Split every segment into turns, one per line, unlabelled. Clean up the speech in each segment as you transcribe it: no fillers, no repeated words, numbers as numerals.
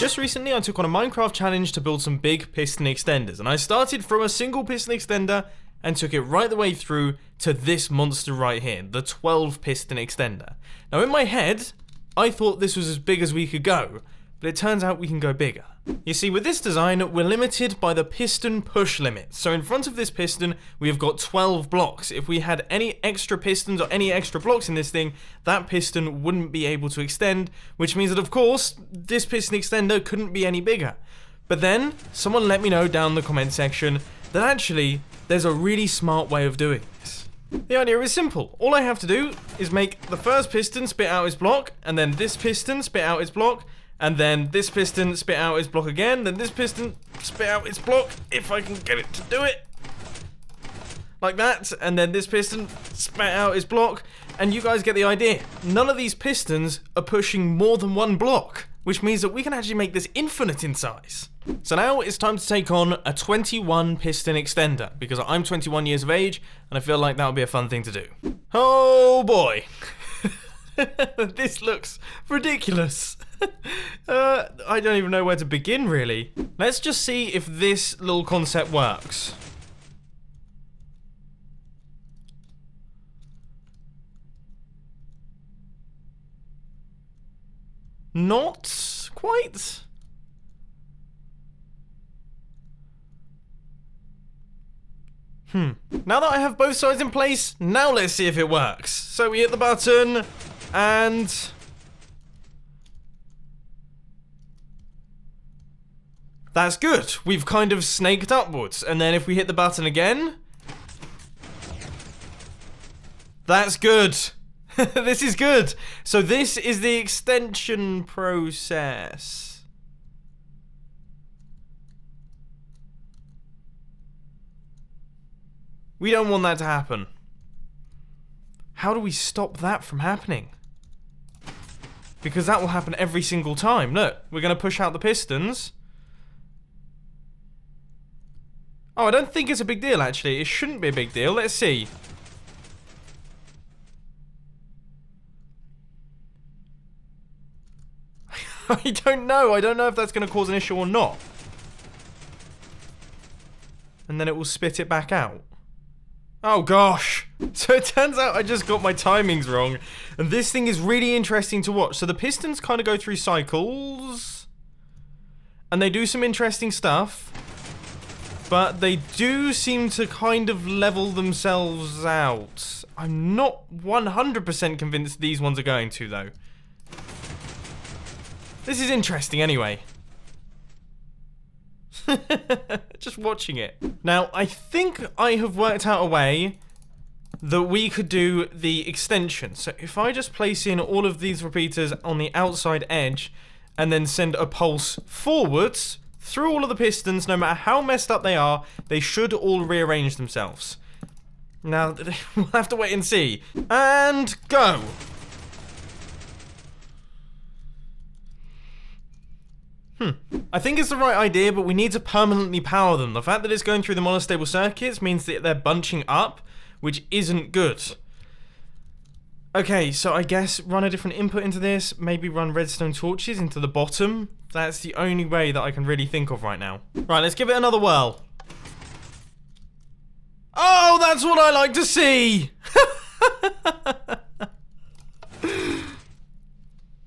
Just recently I took on a Minecraft challenge to build some big piston extenders, and I started from a single piston extender and took it right the way through to this monster right here, the 12 piston extender. Now in my head, I thought this was as big as we could go, but it turns out we can go bigger. You see, with this design, we're limited by the piston push limit. So in front of this piston, we have got 12 blocks. If we had any extra pistons or any extra blocks in this thing, that piston wouldn't be able to extend, which means that, of course, this piston extender couldn't be any bigger. But then, someone let me know down in the comment section that actually, there's a really smart way of doing this. The idea is simple. All I have to do is make the first piston spit out its block, and then this piston spit out its block, and then this piston spit out its block again, then this piston spit out its block, if I can get it to do it. Like that, and then this piston spat out its block, and you guys get the idea. None of these pistons are pushing more than one block, which means that we can actually make this infinite in size. So now it's time to take on a 21 piston extender, because I'm 21 years of age, and I feel like that would be a fun thing to do. Oh boy. This looks ridiculous. I don't even know where to begin, really. Let's just see if this little concept works. Not quite. Now that I have both sides in place, now let's see if it works. So we hit the button, and that's good. We've kind of snaked upwards. And then if we hit the button again, that's good. This is good. So this is the extension process. We don't want that to happen. How do we stop that from happening? Because that will happen every single time. Look, we're going to push out the pistons. Oh, I don't think it's a big deal, actually. It shouldn't be a big deal. Let's see. I don't know. I don't know if that's going to cause an issue or not. And then it will spit it back out. Oh gosh. So it turns out I just got my timings wrong. And this thing is really interesting to watch. So the pistons kind of go through cycles. And they do some interesting stuff. But they do seem to kind of level themselves out. I'm not 100% convinced these ones are going to, though. This is interesting anyway. Just watching it. Now, I think I have worked out a way that we could do the extension. So if I just place in all of these repeaters on the outside edge and then send a pulse forwards through all of the pistons, no matter how messed up they are, they should all rearrange themselves. Now, we'll have to wait and see. And go! I think it's the right idea, but we need to permanently power them. The fact that it's going through the monostable circuits means that they're bunching up, which isn't good. Okay, so I guess run a different input into this. Maybe run redstone torches into the bottom. That's the only way that I can really think of right now. Right, let's give it another whirl. Oh, that's what I like to see!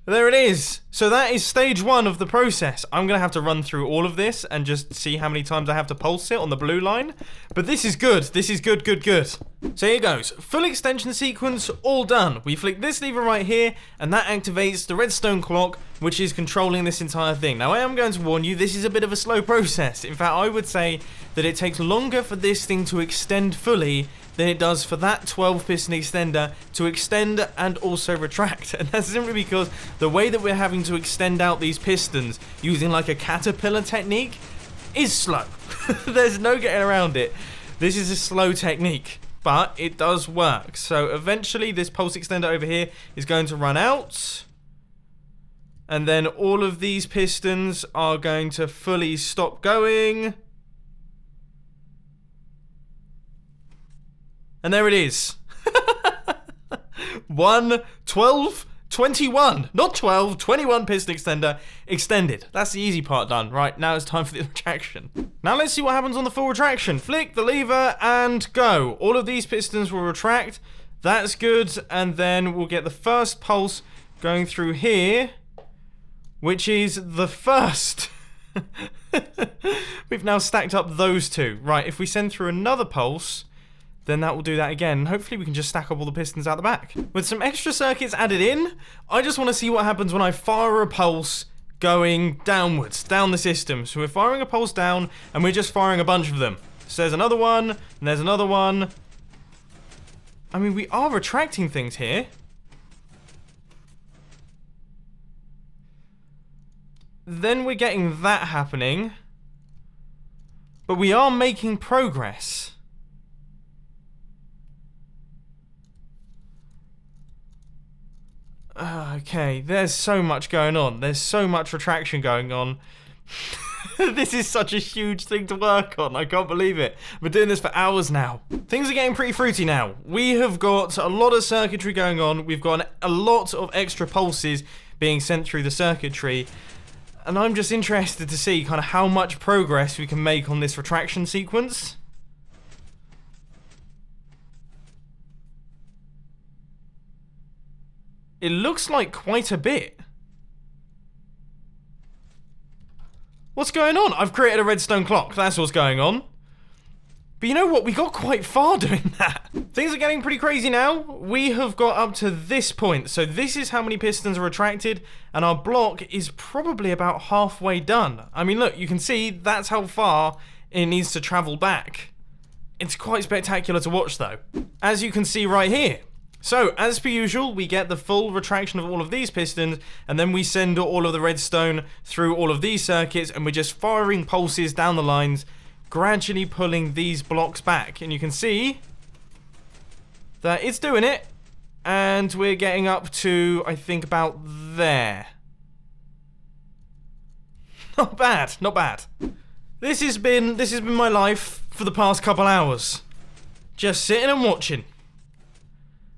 There it is. So that is stage 1 of the process. I'm going to have to run through all of this and just see how many times I have to pulse it on the blue line. But this is good. This is good, good, good. So here goes. Full extension sequence, all done. We flick this lever right here, and that activates the redstone clock, which is controlling this entire thing. Now, I am going to warn you, this is a bit of a slow process. In fact, I would say that it takes longer for this thing to extend fully than it does for that 12 piston extender to extend and also retract. And that's simply because the way that we're having to extend out these pistons using like a caterpillar technique is slow. There's no getting around it. This is a slow technique, but it does work. So eventually this pulse extender over here is going to run out. And then all of these pistons are going to fully stop going. And there it is. 1, 12, 21, not 12, 21 piston extender extended. That's the easy part done. Right, now it's time for the retraction. Now let's see what happens on the full retraction. Flick the lever and go. All of these pistons will retract. That's good. And then we'll get the first pulse going through here, which is the first. We've now stacked up those two. Right, if we send through another pulse, then that will do that again. Hopefully we can just stack up all the pistons out the back. With some extra circuits added in, I just want to see what happens when I fire a pulse going downwards, down the system. So we're firing a pulse down, and we're just firing a bunch of them. So there's another one, and there's another one. I mean, we are retracting things here. Then we're getting that happening. But we are making progress. Okay, there's so much going on. There's so much retraction going on. This is such a huge thing to work on. I can't believe it. We're doing this for hours now. Things are getting pretty fruity now. We have got a lot of circuitry going on. We've got a lot of extra pulses being sent through the circuitry. And I'm just interested to see kind of how much progress we can make on this retraction sequence. It looks like quite a bit. What's going on? I've created a redstone clock. That's what's going on. But you know what? We got quite far doing that. Things are getting pretty crazy now. We have got up to this point. So this is how many pistons are retracted. And our block is probably about halfway done. I mean, look, you can see that's how far it needs to travel back. It's quite spectacular to watch, though. As you can see right here. So, as per usual, we get the full retraction of all of these pistons, and then we send all of the redstone through all of these circuits, and we're just firing pulses down the lines, gradually pulling these blocks back. And you can see that it's doing it, and we're getting up to, I think, about there. Not bad, not bad. This has been my life for the past couple hours. Just sitting and watching.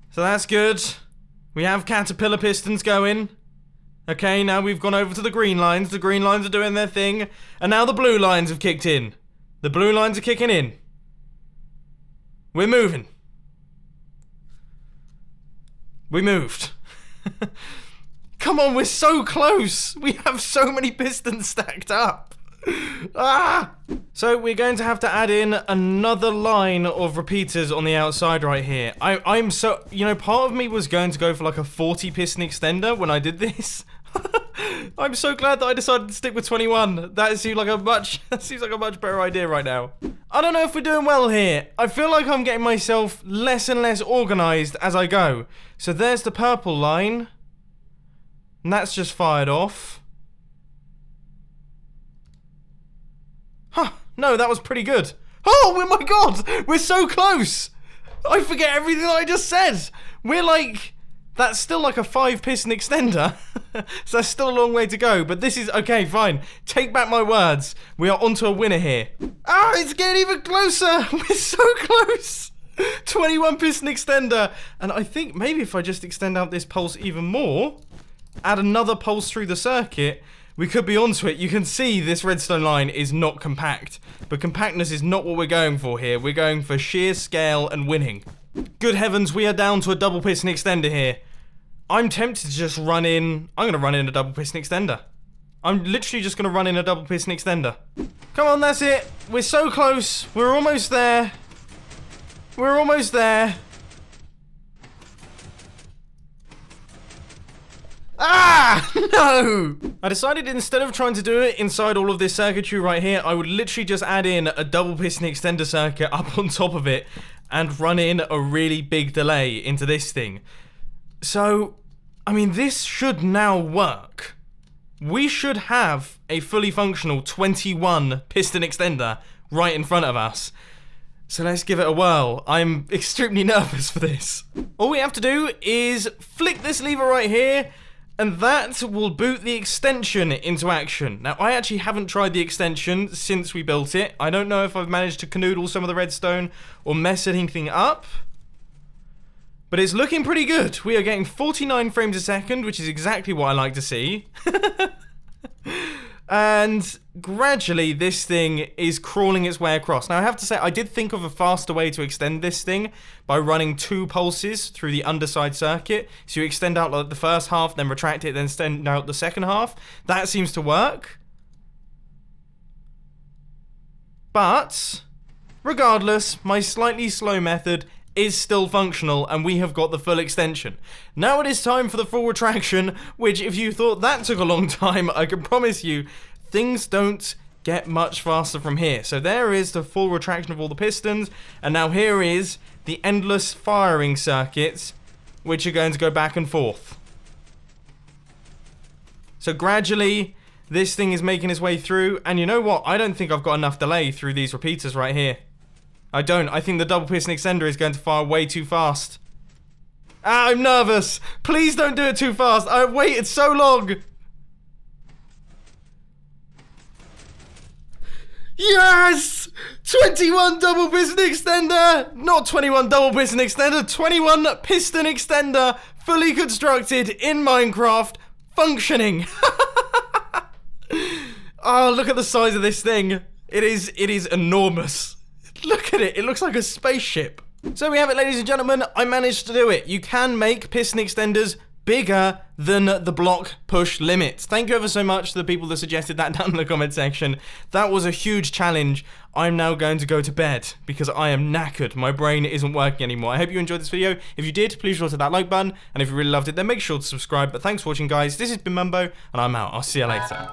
So that's good. We have caterpillar pistons going. Okay, now we've gone over to the green lines. The green lines are doing their thing. And now the blue lines have kicked in. The blue lines are kicking in. We're moving. We moved. Come on, we're so close. We have so many pistons stacked up. Ah! So we're going to have to add in another line of repeaters on the outside right here. I'm so, you know, part of me was going to go for like a 40 piston extender when I did this. I'm so glad that I decided to stick with 21. That seems like a much better idea right now. I don't know if we're doing well here. I feel like I'm getting myself less and less organized as I go. So there's the purple line. And that's just fired off. Huh, no, that was pretty good. Oh my god, we're so close. I forget everything that I just said. We're like, that's still like a 5 piston extender. So that's still a long way to go, but this is, okay, fine. Take back my words. We are onto a winner here. Ah, it's getting even closer. We're so close. 21 piston extender. And I think maybe if I just extend out this pulse even more, add another pulse through the circuit, we could be onto it. You can see this redstone line is not compact. But compactness is not what we're going for here. We're going for sheer scale and winning. Good heavens, we are down to a double piston extender here. I'm tempted to just run in... I'm going to run in a double piston extender. I'm literally just going to run in a double piston extender. Come on, that's it. We're so close. We're almost there. We're almost there. Ah! No! I decided instead of trying to do it inside all of this circuitry right here, I would literally just add in a double piston extender circuit up on top of it and run in a really big delay into this thing. So, I mean, this should now work. We should have a fully functional 21 piston extender right in front of us. So let's give it a whirl. I'm extremely nervous for this. All we have to do is flick this lever right here, and that will boot the extension into action. Now, I actually haven't tried the extension since we built it. I don't know if I've managed to canoodle some of the redstone or mess anything up. But it's looking pretty good. We are getting 49 frames a second, which is exactly what I like to see. And gradually, this thing is crawling its way across. Now, I have to say, I did think of a faster way to extend this thing by running 2 pulses through the underside circuit. So you extend out like the first half, then retract it, then extend out the second half. That seems to work. But regardless, my slightly slow method is still functional, and we have got the full extension. Now it is time for the full retraction, which if you thought that took a long time, I can promise you, things don't get much faster from here. So there is the full retraction of all the pistons, and now here is the endless firing circuits, which are going to go back and forth. So gradually, this thing is making its way through, and you know what? I don't think I've got enough delay through these repeaters right here. I don't. I think the double piston extender is going to fire way too fast. Ah, I'm nervous. Please don't do it too fast. I've waited so long. Yes! 21 double piston extender. Not 21 double piston extender. 21 piston extender. Fully constructed in Minecraft. Functioning. Oh, look at the size of this thing. It is enormous. Look at it, it looks like a spaceship. So we have it, ladies and gentlemen, I managed to do it. You can make piston extenders bigger than the block push limit. Thank you ever so much to the people that suggested that down in the comment section. That was a huge challenge. I'm now going to go to bed because I am knackered. My brain isn't working anymore. I hope you enjoyed this video. If you did, please roll to that like button. And if you really loved it, then make sure to subscribe. But thanks for watching, guys. This has been Mumbo, and I'm out. I'll see you later.